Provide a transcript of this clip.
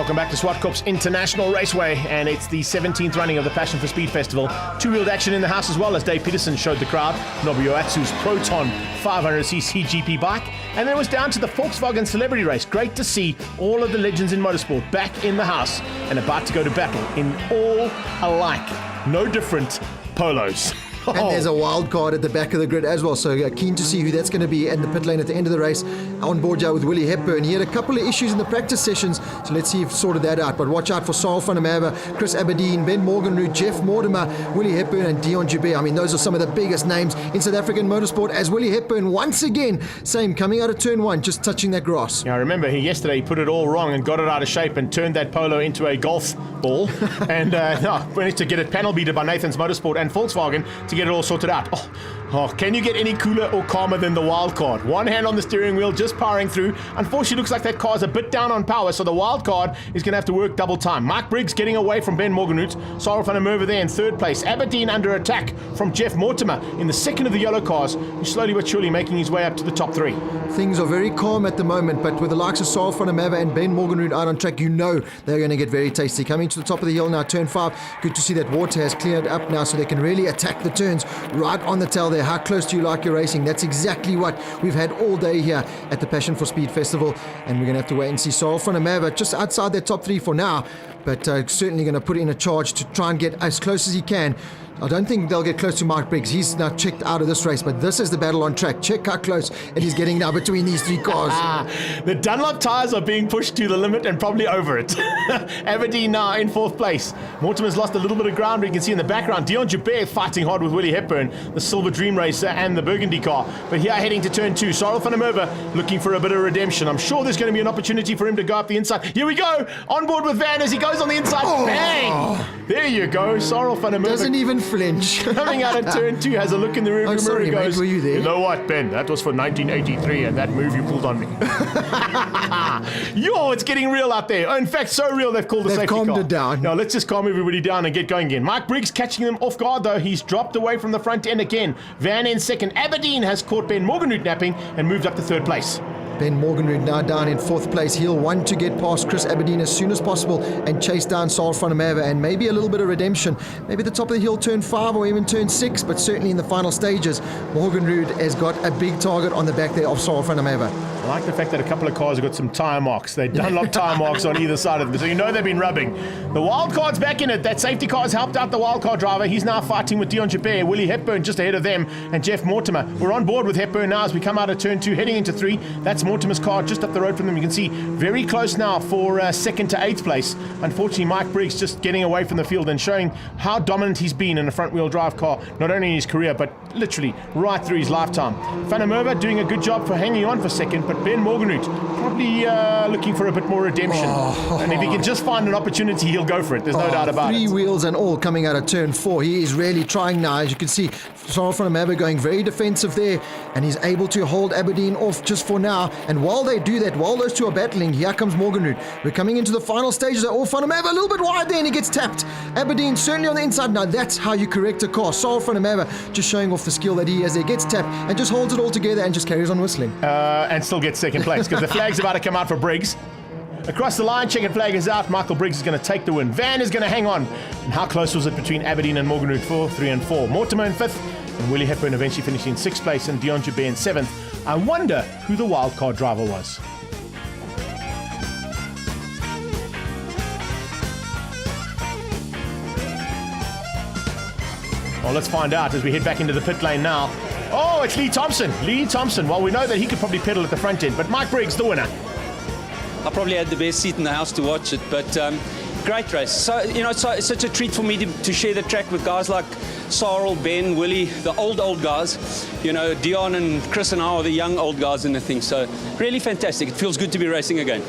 Welcome back to Swartkops International Raceway, and it's the 17th running of the Passion for Speed Festival. Two-wheeled action in the house as well, as Dave Peterson showed the crowd Nobuo Atsu's Proton 500cc GP bike. And then it was down to the Volkswagen Celebrity Race. Great to see all of the legends in motorsport back in the house and about to go to battle in all alike, no different polos. And there's a wild card at the back of the grid as well, so keen to see who that's going to be in the pit lane at the end of the race. On board with Willie Hepburn. He had a couple of issues in the practice sessions, so let's see if sorted that out. But watch out for Sarl van der Merwe, Chris Aberdeen, Ben Morgenroot, Jeff Mortimer, Willie Hepburn and Dion Joubert. I mean, those are some of the biggest names in South African motorsport, as Willie Hepburn once again, same, coming out of turn one, just touching that grass. Yeah, I remember yesterday he put it all wrong and got it out of shape and turned that Polo into a golf ball and managed to get it panel beater by Nathan's Motorsport and Volkswagen to get it all sorted out. Can you get any cooler or calmer than the wild card? One hand on the steering wheel, just powering through. Unfortunately, looks like that car's a bit down on power, so the wild card is going to have to work double time. Mike Briggs getting away from Ben Morgenroot. Sarl van der Merwe there in third place. Aberdeen under attack from Jeff Mortimer in the second of the yellow cars. He's slowly but surely making his way up to the top three. Things are very calm at the moment, but with the likes of Sarl van der Merwe and Ben Morgenroot out on track, you know they're going to get very tasty. Coming to the top of the hill now, turn 5. Good to see that water has cleared up now, so they can really attack the turns right on the tail there. How close do you like your racing? That's exactly what we've had all day here at the Passion for Speed Festival, and we're going to have to wait and see. Sarl van der Merwe just outside their top 3 for now, but certainly going to put in a charge to try and get as close as he can. I don't think they'll get close to Mark Briggs. He's now checked out of this race, but this is the battle on track. Check how close it is getting now between these 3 cars. The Dunlop tyres are being pushed to the limit and probably over it. Aberdeen now in 4th place. Mortimer's lost a little bit of ground, but you can see in the background Dion Joubert fighting hard with Willie Hepburn, the Silver Dream Racer and the Burgundy car. But here heading to turn 2, Sarl van der Merwe looking for a bit of redemption. I'm sure there's going to be an opportunity for him to go up the inside. Here we go, on board with Van as he goes on the inside. Bang! There you go, Sarl van der Merwe. Doesn't even flinch. Coming out of turn 2, has a look in the rearview mirror and goes, mate, were you there? You know what, Ben? That was for 1983 and that move you pulled on me. Yo, it's getting real out there. Oh, in fact, so real they've called the safety car. They've calmed it down. Now, let's just calm everybody down and get going again. Mike Briggs catching them off guard, though. He's dropped away from the front end again. Van in second. Aberdeen has caught Ben Morgenroot napping and moved up to 3rd place. Ben Morgenroot now down in 4th place. He'll want to get past Chris Aberdeen as soon as possible and chase down Sarl van der Merwe, and maybe a little bit of redemption. Maybe the top of the hill, turn 5 or even turn 6, but certainly in the final stages, Morgenroot has got a big target on the back there of Sarl van der Merwe. I like the fact that a couple of cars have got some tyre marks. They've Dunlop tyre marks on either side of them, so you know they've been rubbing. The wild card's back in it. That safety car has helped out the wild card driver. He's now fighting with Dion Joubert, Willie Hepburn just ahead of them, and Jeff Mortimer. We're on board with Hepburn now as we come out of turn 2, heading into 3. That's Mortimer's car just up the road from them. You can see very close now for 2nd to 8th place. Unfortunately, Mike Briggs just getting away from the field and showing how dominant he's been in a front-wheel drive car, not only in his career, but literally right through his lifetime. Van der Merwe doing a good job for hanging on for 2nd, but Ben Morgenroot probably looking for a bit more redemption. And if he can just find an opportunity, he'll go for it. There's no doubt about it. 3 wheels and all coming out of turn 4. He is really trying now. As you can see, Sarl van der Merwe going very defensive there, and he's able to hold Aberdeen off just for now. And while they do that, while those two are battling, here comes Morgenroot. We're coming into the final stages. Van der Merwe a little bit wide there, and he gets tapped. Aberdeen certainly on the inside. Now that's how you correct a car. Sarl van der Merwe just showing off the skill that he has there. Gets tapped and just holds it all together and just carries on whistling. And still gets 2nd place because the flag's about to come out for Briggs. Across the line, checkered flag is out. Michael Briggs is going to take the win. Van is going to hang on. And how close was it between Aberdeen and Morgenroot? 4, 3 and 4. Mortimer in 5th, and Willie Hepburn eventually finishing in 6th place, and Dion Joubert in 7th. I wonder who the wildcard driver was. Well, let's find out as we head back into the pit lane now. Oh, it's Lee Thompson. Lee Thompson. Well, we know that he could probably pedal at the front end, but Mike Briggs, the winner. I probably had the best seat in the house to watch it, but great race. So, you know, it's such a treat for me to share the track with guys like Sarl, Ben, Willie, the old guys. You know, Dion and Chris and I are the young old guys in the thing. So really fantastic. It feels good to be racing again.